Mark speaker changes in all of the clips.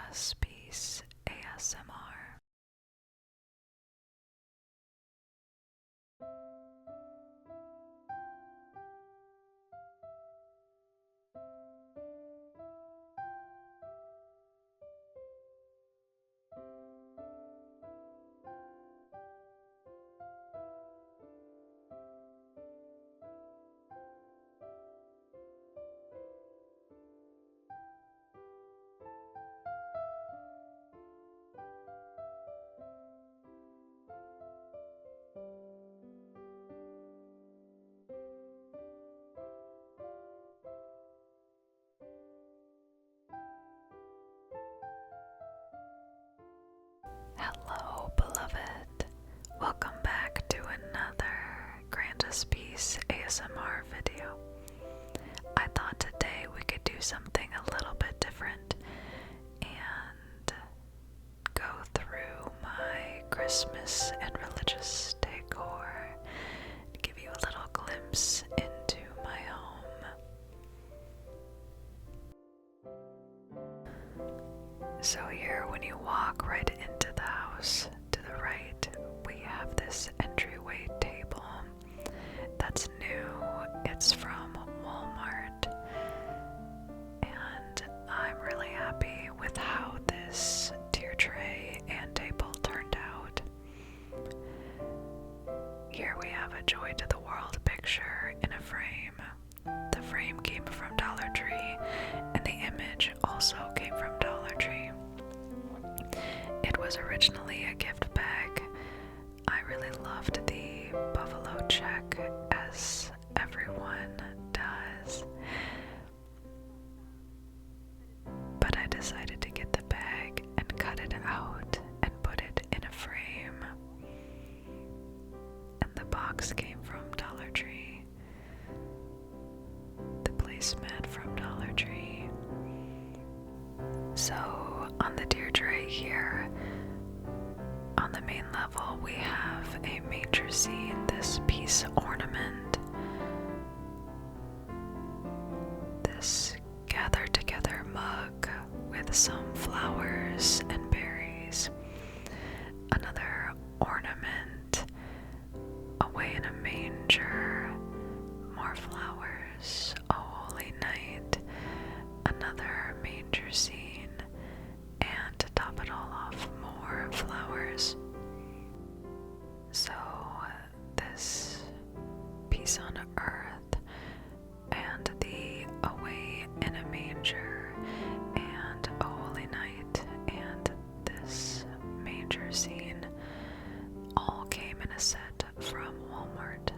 Speaker 1: Autonomous Piece ASMR. Hello, beloved. Welcome back to another Grandest Piece ASMR video. I thought today we could do something a little bit different and go through my Christmas and religious decor and give you a little glimpse into my home. So here, when you walk right into the house, to the right, we have this entryway table that's new. It's from Walmart, and I'm really happy with how this tier tray and table turned out. Here we have a Joy to the World picture in a frame. The frame came from Dollar Tree, and the image also came from Dollar Tree. It was originally a gift bag. I really loved the buffalo check, as everyone does. But I decided to get the bag and cut it out and put it in a frame. And the box came from Dollar Tree. The placemat from Dollar Tree. So on the tier tray here, on the main level, we have a manger scene, this peace ornament, this gathered together mug with some flowers and berries, another ornament, away in a manger, more flowers, a holy night, another manger scene, and to top it all off, more flowers. So this peace on earth and the away in a manger and a holy night and this manger scene all came in a set from Walmart.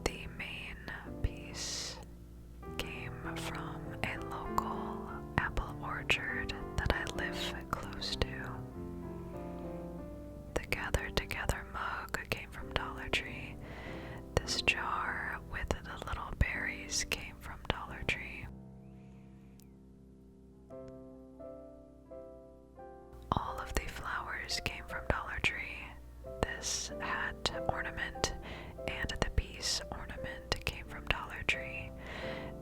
Speaker 1: The main piece came from a local apple orchard that I live close to. The gathered together mug came from Dollar Tree. This jar with the little berries came from Dollar Tree. All of the flowers came from Dollar Tree. This hat ornament and the peace ornament came from Dollar Tree.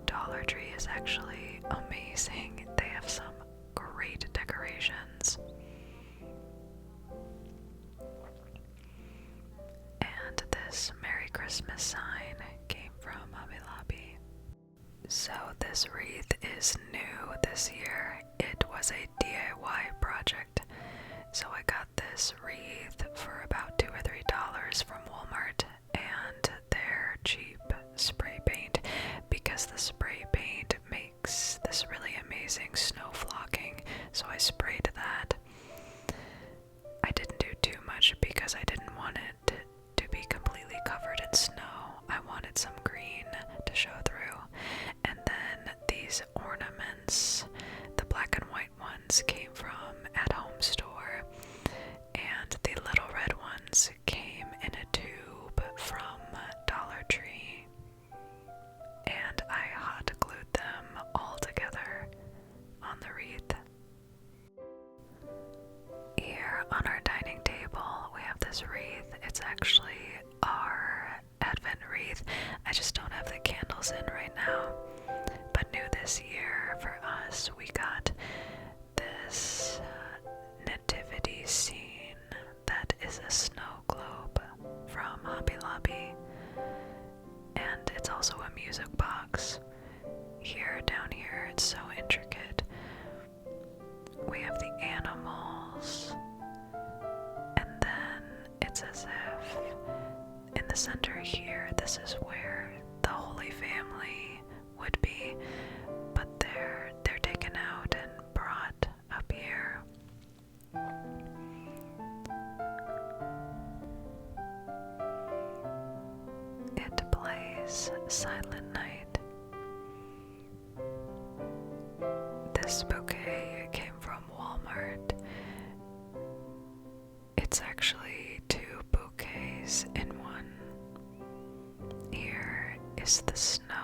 Speaker 1: Dollar Tree is actually amazing. They have some great decorations. And this Merry Christmas sign came from Hobby Lobby. So this wreath is new this year. It was a DIY project. So I got this wreath for about $2 or $3 from Walmart and their cheap spray paint, because the spray paint makes this really amazing snow flocking. So I sprayed that. I didn't do too much because I didn't want it to be completely covered in snow. I wanted some green to show through. And then these ornaments, the black and white ones, came from At Home Store, and the little red ones came in a tube from Dollar Tree. And I hot glued them all together on the wreath. Here on our dining table, we have this wreath. It's actually our Advent wreath. I just don't have the candles in right now. But new this year for us, we got the center here, this is where the Holy Family would be, but they're taken out and brought up here. It plays Silent Night. This bouquet came from Walmart. It's actually 2 bouquets in one. Here is the snow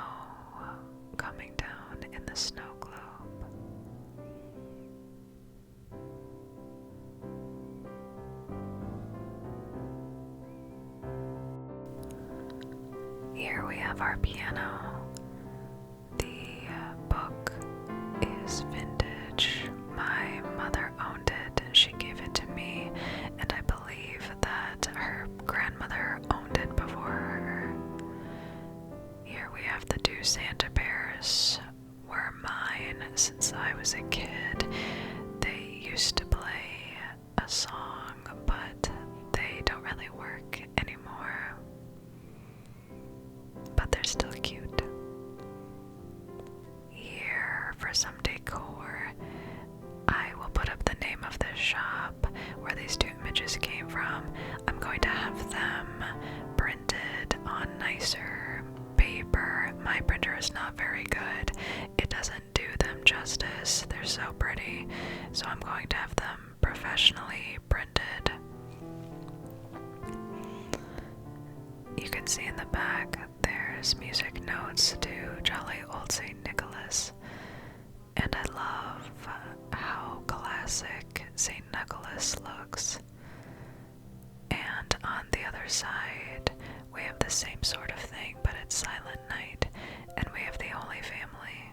Speaker 1: coming down in the snow globe. Here we have our piano. The book is vintage. My mother owned it. She gave it to me, and I believe that her grandmother owned it before her. Here we have the 2 Santa bears. Were mine since I was a kid. They used to play a song, but they don't really work anymore. But they're still cute. Here, for some decor, I will put up the name of the shop where these 2 images came from. I'm going to have them printed on nicer paper. My printer is not very good. It doesn't do them justice. They're so pretty. So I'm going to have them professionally printed. You can see in the back there's music notes to Jolly Old St. Nicholas. And I love how classic St. Nicholas looks. And on the other side, we have the same sort of thing, but it's Silent Night, and we have the Holy Family.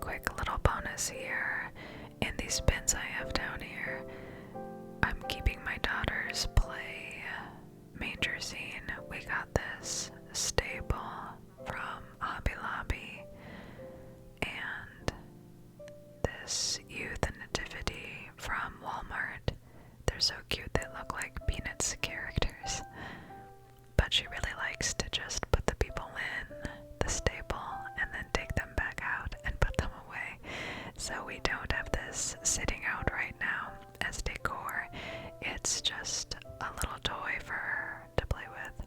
Speaker 1: Quick little bonus here. In these bins I have down here, I'm keeping my daughter's play manger scene. We got this staple from Hobby Lobby, and this youth and Nativity from Walmart. They're so cute, they look like Peanuts characters. But she really likes to just put the people in the staple and then take them back out and put them away. So we don't have this sitting out right now as decor. It's just a little toy for her to play with.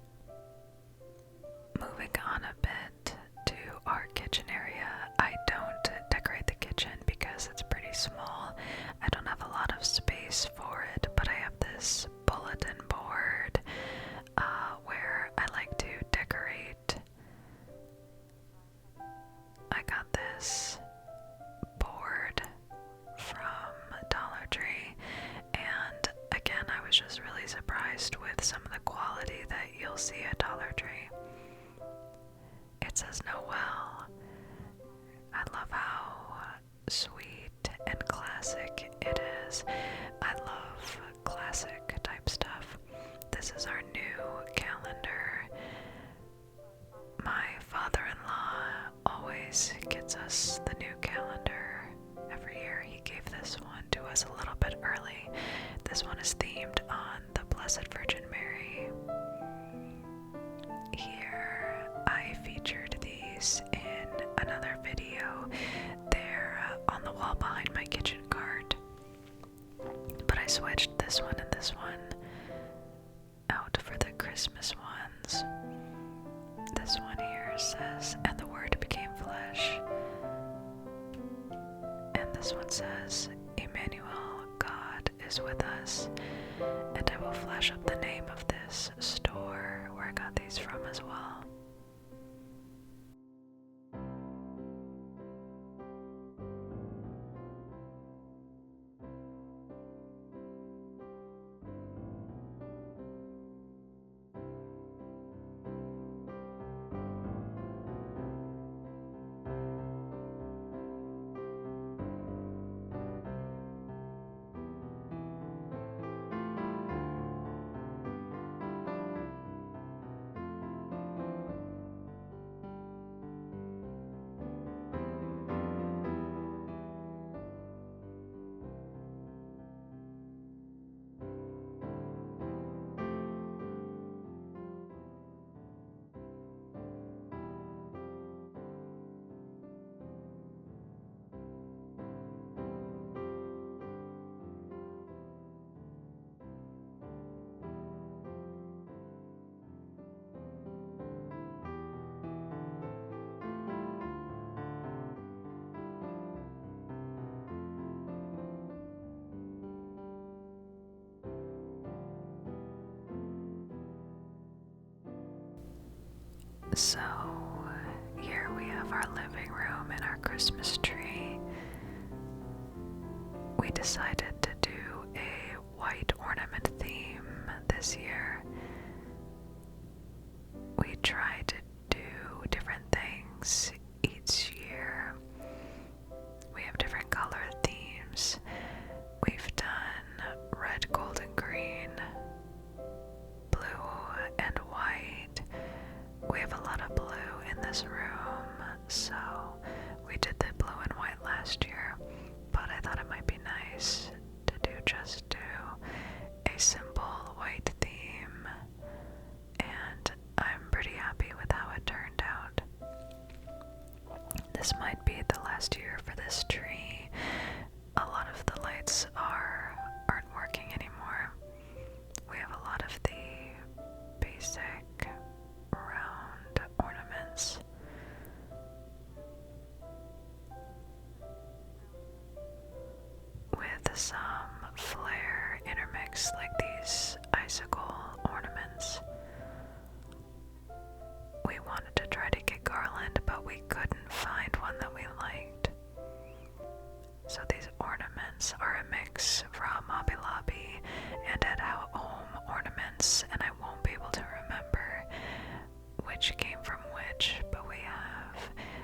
Speaker 1: Moving on a bit to our kitchen area. I don't decorate the kitchen because it's pretty small. I don't have a lot of space for it, but I have this bulletin board where I like to decorate. I got this board from Dollar Tree, and again, I was just really surprised with some of the quality that you'll see at Dollar Tree. It says Noel. I love how sweet and classic it is. I love classic type stuff. This is our new calendar. My father-in-law always gets us the new calendar every year. He gave this one to us a little bit early. This one is themed on the Blessed Virgin Mary. Here, I featured these in another video. They're on the wall behind my kitchen cart. But I switched this one and this one out for the Christmas ones. This one here says, "And the Word became flesh." And this one says, "Emmanuel, God is with us." And I will flash up the name of this store where I got these from as well. So here we have our living room and our Christmas tree. We decided to do a white ornament theme this year. We try to do different things each year. We have different color themes. We've done red, gold, and green, blue and white. We have a lot of blue in this room, so we did the blue and white last year, but I thought it might be nice to just do a simple white theme, and I'm pretty happy with how it turned out. This might be the last year for this tree. A lot of the lights aren't working anymore. We have a lot of the basic round ornaments. With some flare intermixed, like these icicle ornaments. We wanted to try to get garland, but we couldn't find one that we liked. So these ornaments are a mix from Hobby Lobby and at home ornaments, and I won't be able to remember which came from which, but we have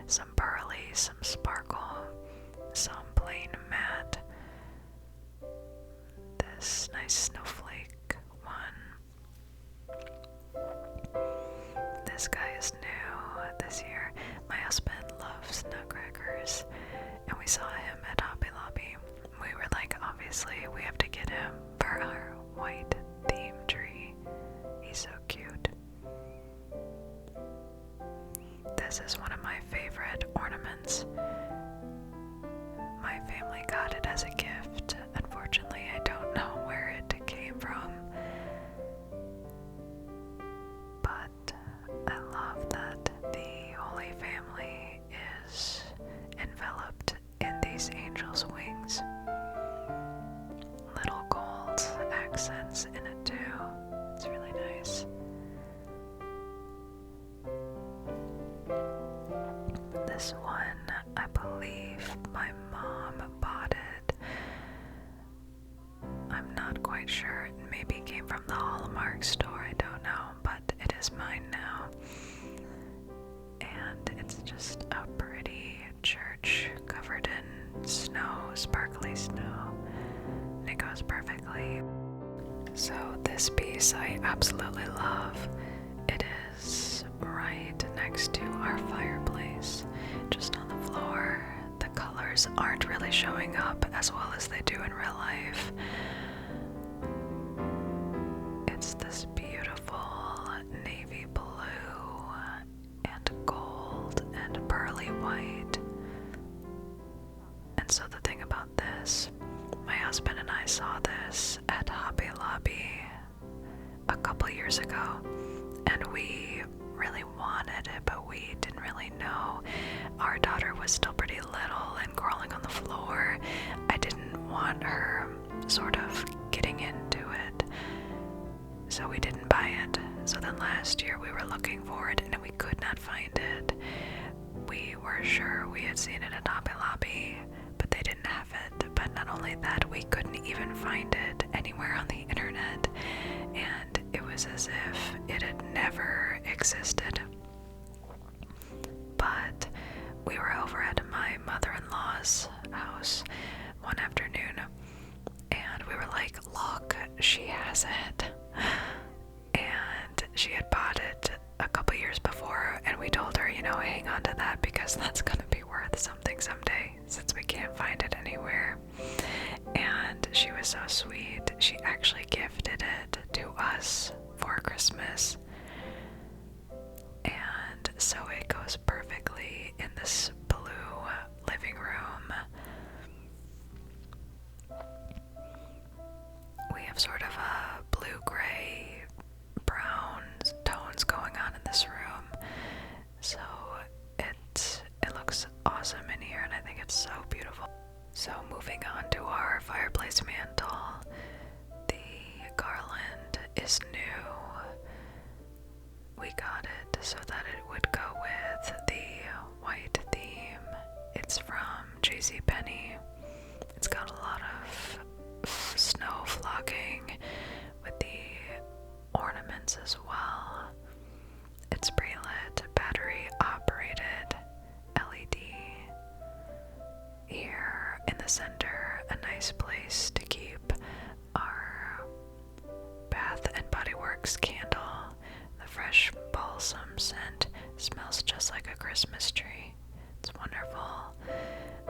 Speaker 1: some pearly, some sparkle, some plain matte, this nice snowflake one. This guy is new this year. My husband loves nutcrackers, and we saw him at Hobby Lobby. We were like, obviously, we have to get him for our white theme tree. He's so cute. This is one of my favorite ornaments. My family got it as a gift. Unfortunately, I don't know where it came from. But I love that the Holy Family is enveloped in these angels' wings. Little gold accents in it too. It's really nice. This one, I believe my mom bought it. I'm not quite sure. It maybe came from the Hallmark store, I don't know, but it is mine now. And it's just a pretty church covered in snow, sparkly snow. And it goes perfectly. So this piece I absolutely love. It is right next to our fireplace, just on the floor. The colors aren't really showing up as well as they do in real life. It's this beautiful navy blue and gold and pearly white. And so the thing about this, my husband and I saw this at Hobby Lobby a couple years ago, and we really wanted it, but we didn't really know. Our daughter was still pretty little and crawling on the floor. I didn't want her sort of getting into it, so we didn't buy it. So then last year we were looking for it and we could not find it. We were sure we had seen it at Hobby Lobby, but they didn't have it. But not only that, we couldn't even find it anywhere on the internet, and it was as if it had never existed. But we were over at my mother-in-law's house one afternoon, and we were like, look, she has it. And she had bought it a couple years before, and we told her, hang on to that because that's gonna be worth something someday, since we can't find it anywhere. And she was so sweet. She actually gifted it to us for Christmas. And so it goes perfectly in this blue living room. We have sort of a blue-gray, brown tones going on in this room. So it looks awesome in here, and I think it's so beautiful. So moving on to our fireplace mantle, the garland is new. We got it so that it would JCPenney. It's got a lot of snow flocking with the ornaments as well. It's pre-lit, battery operated, LED. Here in the center, a nice place to keep our Bath and Body Works candle. The fresh balsam scent smells just like a Christmas tree. It's wonderful.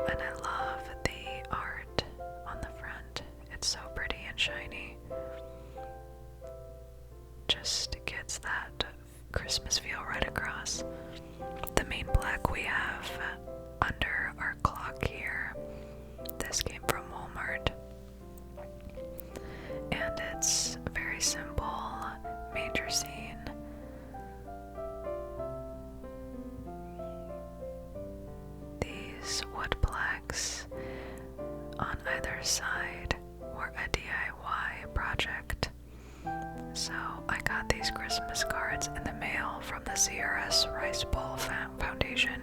Speaker 1: And I love the art on the front. It's so pretty and shiny. Just gets that Christmas feel right across. The main black we have under our clock here. This came from Walmart. And it's a very simple manger scene. These wood blacks on either side were a DIY project. So I got these Christmas cards in the mail from the CRS Rice Bowl Foundation,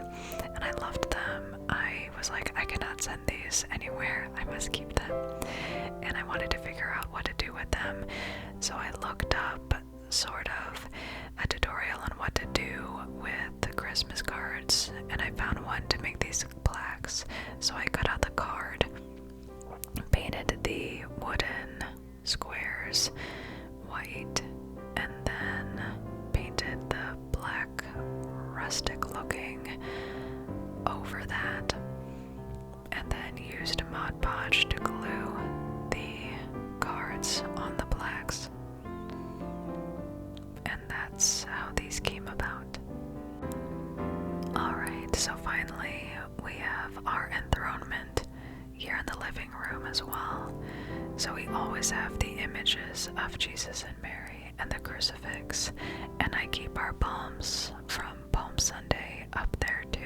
Speaker 1: and I loved them. I was like, I cannot send these anywhere. I must keep them. And I wanted to figure out what to do with them. So I looked up sort of a tutorial on what to do with the Christmas cards, and I found one to make these plaques. So I cut out the card, painted the wooden squares white, and then painted the black rustic looking over that, and then used Mod Podge to glue the cards on the plaques. And that's how these came about. Alright, so finally we have our enthronement here in the living room as well. So we always have the images of Jesus and Mary and the crucifix, and I keep our palms from Palm Sunday up there too,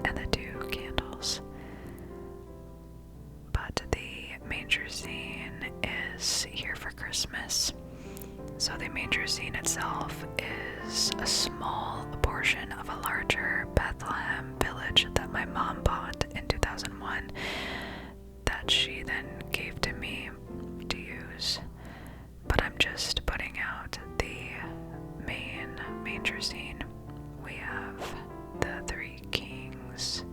Speaker 1: and the 2 candles. But the manger scene is here for Christmas. So the manger scene itself is a small portion of a larger Bethlehem village that my mom bought in 2001 that she then gave to me to use. But I'm just putting out the main manger scene. We have the 3 kings,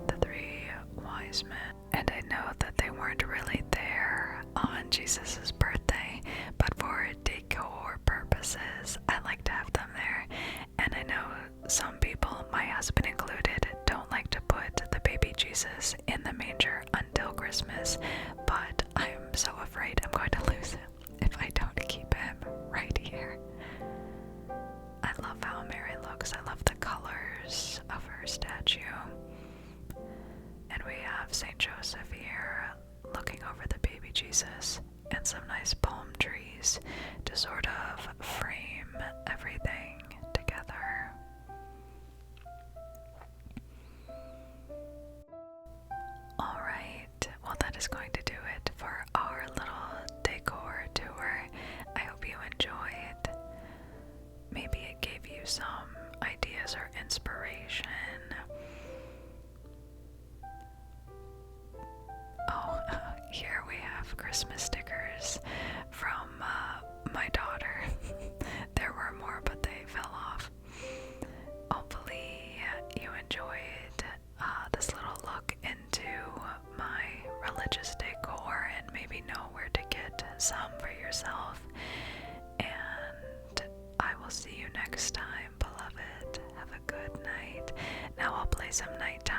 Speaker 1: the 3 wise men, and I know that they weren't really there on Jesus' birthday, but for decor purposes, I like to have them there. And I know some people, my husband included, don't like to put the baby Jesus in the manger until Christmas, but I'm so afraid I'm going to lose him if I don't keep him right here. I love how Mary looks. I love the colors of her statue. And we have St. Joseph here looking over the baby Jesus, and some nice palm trees to sort of frame everything together. Alright, well that is going to do it for our little decor tour. I hope you enjoyed. Maybe it gave you some ideas or inspiration. Oh, here we have Christmas stickers from my daughter. There were more, but they fell off. Hopefully you enjoyed this little look into my religious decor and maybe know where to get some for yourself. And I will see you next time, beloved. Have a good night. Now I'll play some nighttime